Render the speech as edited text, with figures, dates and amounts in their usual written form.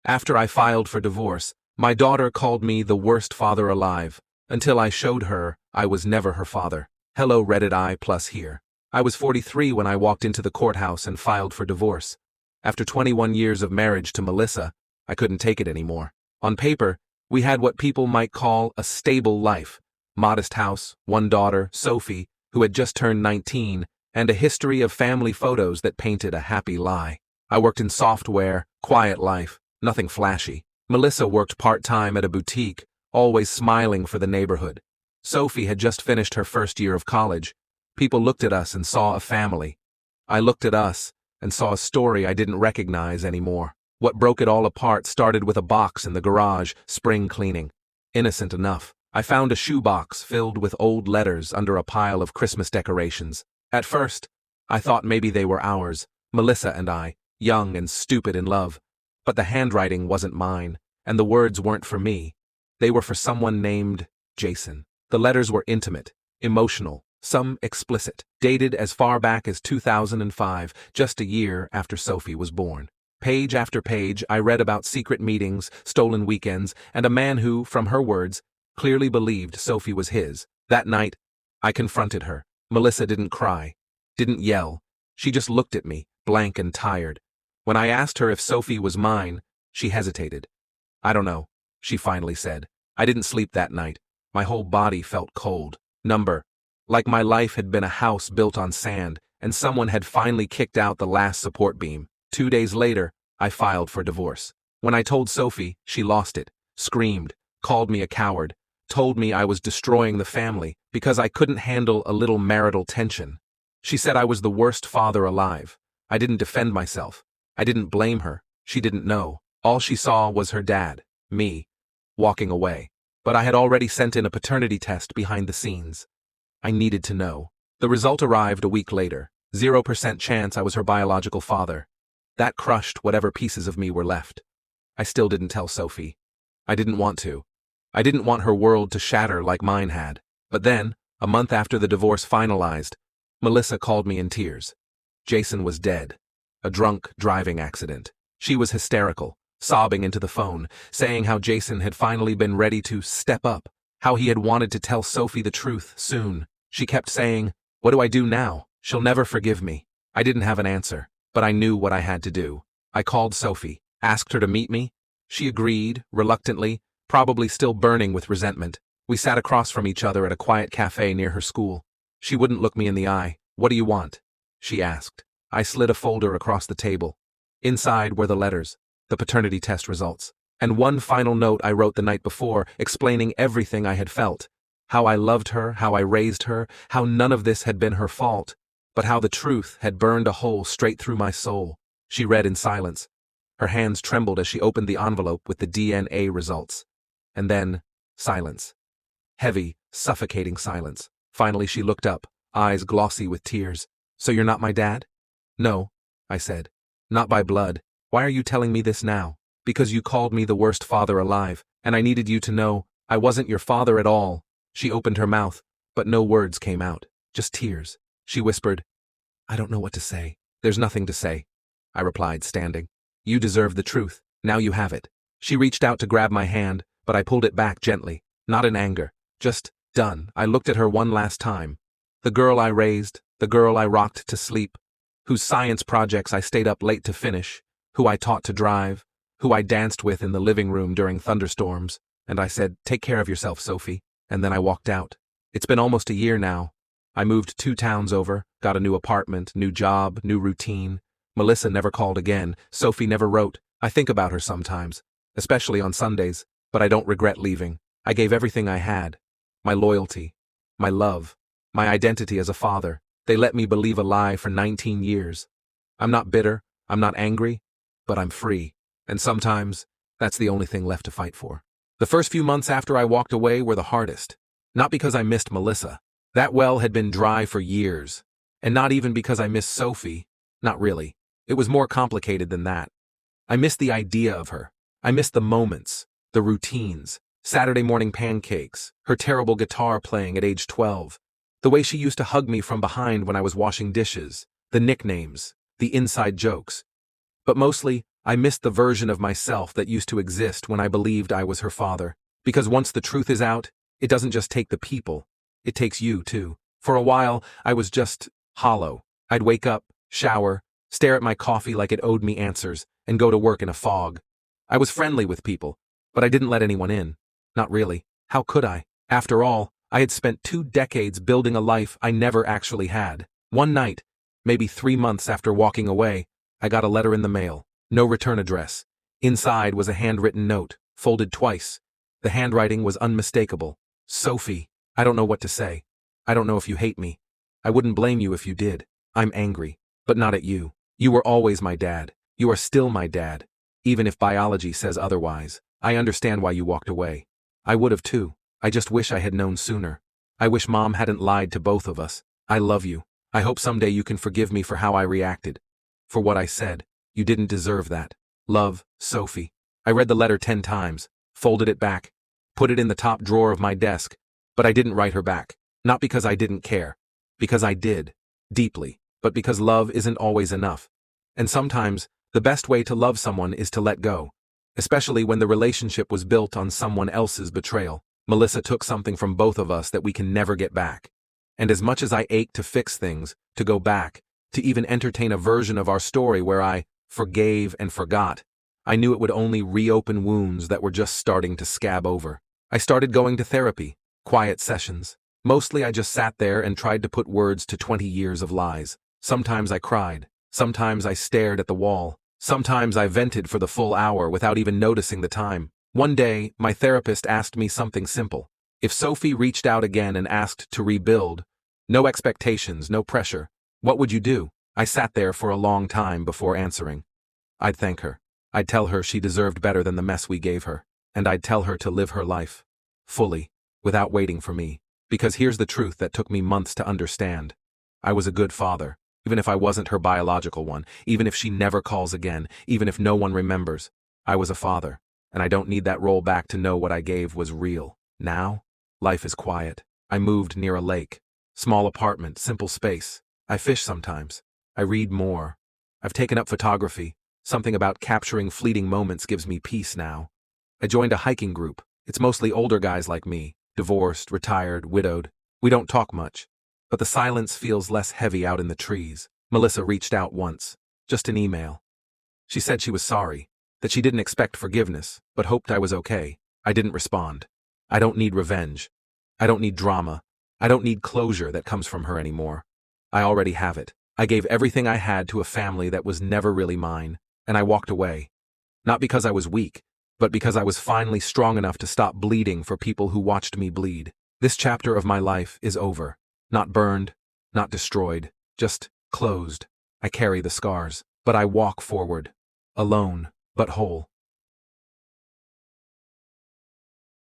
After I filed for divorce, my daughter called me the worst father alive, until I showed her I was never her father. Hello Reddit I+ here. I was 43 when I walked into the courthouse and filed for divorce. After 21 years of marriage to Melissa, I couldn't take it anymore. On paper, we had what people might call a stable life. Modest house, one daughter, Sophie, who had just turned 19, and a history of family photos that painted a happy lie. I worked in software, quiet life, nothing flashy. Melissa worked part-time at a boutique, always smiling for the neighborhood. Sophie had just finished her first year of college. People looked at us and saw a family. I looked at us and saw a story I didn't recognize anymore. What broke it all apart started with a box in the garage, spring cleaning. Innocent enough. I found a shoebox filled with old letters under a pile of Christmas decorations. At first, I thought maybe they were ours, Melissa and I, young and stupid in love. But the handwriting wasn't mine, and the words weren't for me. They were for someone named Jason. The letters were intimate, emotional, some explicit, dated as far back as 2005, just a year after Sophie was born. Page after page, I read about secret meetings, stolen weekends, and a man who, from her words, clearly believed Sophie was his. That night, I confronted her. Melissa didn't cry, didn't yell. She just looked at me, blank and tired. When I asked her if Sophie was mine, she hesitated. I don't know, she finally said. I didn't sleep that night. My whole body felt cold, numb, like my life had been a house built on sand, and someone had finally kicked out the last support beam. 2 days later, I filed for divorce. When I told Sophie, she lost it, screamed, called me a coward, told me I was destroying the family because I couldn't handle a little marital tension. She said I was the worst father alive. I didn't defend myself. I didn't blame her. She didn't know. All she saw was her dad, me, walking away. But I had already sent in a paternity test behind the scenes. I needed to know. The result arrived a week later. 0% chance I was her biological father. That crushed whatever pieces of me were left. I still didn't tell Sophie. I didn't want to. I didn't want her world to shatter like mine had. But then, a month after the divorce finalized, Melissa called me in tears. Jason was dead. A drunk driving accident. She was hysterical, sobbing into the phone, saying how Jason had finally been ready to step up, how he had wanted to tell Sophie the truth soon. She kept saying, "What do I do now? She'll never forgive me." I didn't have an answer, but I knew what I had to do. I called Sophie, asked her to meet me. She agreed, reluctantly, probably still burning with resentment. We sat across from each other at a quiet cafe near her school. She wouldn't look me in the eye. "What do you want?" she asked. I slid a folder across the table. Inside were the letters, the paternity test results, and one final note I wrote the night before, explaining everything I had felt. How I loved her, how I raised her, how none of this had been her fault, but how the truth had burned a hole straight through my soul. She read in silence. Her hands trembled as she opened the envelope with the DNA results. And then, silence. Heavy, suffocating silence. Finally she looked up, eyes glossy with tears. "So you're not my dad?" "No," I said. "Not by blood. Why are you telling me this now?" "Because you called me the worst father alive, and I needed you to know I wasn't your father at all." She opened her mouth, but no words came out, just tears. She whispered, "I don't know what to say." "There's nothing to say," I replied, standing. "You deserve the truth. Now you have it." She reached out to grab my hand, but I pulled it back gently, not in anger, just done. I looked at her one last time. The girl I raised, the girl I rocked to sleep, whose science projects I stayed up late to finish, who I taught to drive, who I danced with in the living room during thunderstorms, and I said, "Take care of yourself, Sophie," and then I walked out. It's been almost a year now. I moved 2 towns over, got a new apartment, new job, new routine. Melissa never called again, Sophie never wrote. I think about her sometimes, especially on Sundays, but I don't regret leaving. I gave everything I had. My loyalty, my love, my identity as a father. They let me believe a lie for 19 years. I'm not bitter, I'm not angry, but I'm free. And sometimes, that's the only thing left to fight for. The first few months after I walked away were the hardest. Not because I missed Melissa. That well had been dry for years. And not even because I missed Sophie. Not really. It was more complicated than that. I missed the idea of her. I missed the moments, the routines, Saturday morning pancakes, her terrible guitar playing at age 12, the way she used to hug me from behind when I was washing dishes, the nicknames, the inside jokes. But mostly, I missed the version of myself that used to exist when I believed I was her father. Because once the truth is out, it doesn't just take the people, it takes you too. For a while, I was just hollow. I'd wake up, shower, stare at my coffee like it owed me answers, and go to work in a fog. I was friendly with people, but I didn't let anyone in. Not really. How could I? After all, I had spent 2 decades building a life I never actually had. One night, maybe 3 months after walking away, I got a letter in the mail. No return address. Inside was a handwritten note, folded twice. The handwriting was unmistakable. Sophie, I don't know what to say. I don't know if you hate me. I wouldn't blame you if you did. I'm angry, but not at you. You were always my dad. You are still my dad. Even if biology says otherwise, I understand why you walked away. I would have too. I just wish I had known sooner. I wish Mom hadn't lied to both of us. I love you. I hope someday you can forgive me for how I reacted. For what I said. You didn't deserve that. Love, Sophie. I read the letter 10 times, folded it back, put it in the top drawer of my desk, but I didn't write her back. Not because I didn't care. Because I did. Deeply. But because love isn't always enough. And sometimes, the best way to love someone is to let go. Especially when the relationship was built on someone else's betrayal. Melissa took something from both of us that we can never get back. And as much as I ached to fix things, to go back, to even entertain a version of our story where I forgave and forgot, I knew it would only reopen wounds that were just starting to scab over. I started going to therapy, quiet sessions. Mostly I just sat there and tried to put words to 20 years of lies. Sometimes I cried. Sometimes I stared at the wall. Sometimes I vented for the full hour without even noticing the time. One day, my therapist asked me something simple. If Sophie reached out again and asked to rebuild, no expectations, no pressure, what would you do? I sat there for a long time before answering. I'd thank her. I'd tell her she deserved better than the mess we gave her. And I'd tell her to live her life. Fully. Without waiting for me. Because here's the truth that took me months to understand. I was a good father. Even if I wasn't her biological one. Even if she never calls again. Even if no one remembers. I was a father. And I don't need that roll back to know what I gave was real. Now, life is quiet. I moved near a lake. Small apartment, simple space. I fish sometimes. I read more. I've taken up photography. Something about capturing fleeting moments gives me peace now. I joined a hiking group. It's mostly older guys like me, divorced, retired, widowed. We don't talk much. But the silence feels less heavy out in the trees. Melissa reached out once. Just an email. She said she was sorry. That she didn't expect forgiveness, but hoped I was okay. I didn't respond. I don't need revenge. I don't need drama. I don't need closure that comes from her anymore. I already have it. I gave everything I had to a family that was never really mine, and I walked away. Not because I was weak, but because I was finally strong enough to stop bleeding for people who watched me bleed. This chapter of my life is over. Not burned, not destroyed, just closed. I carry the scars, but I walk forward. Alone, but whole.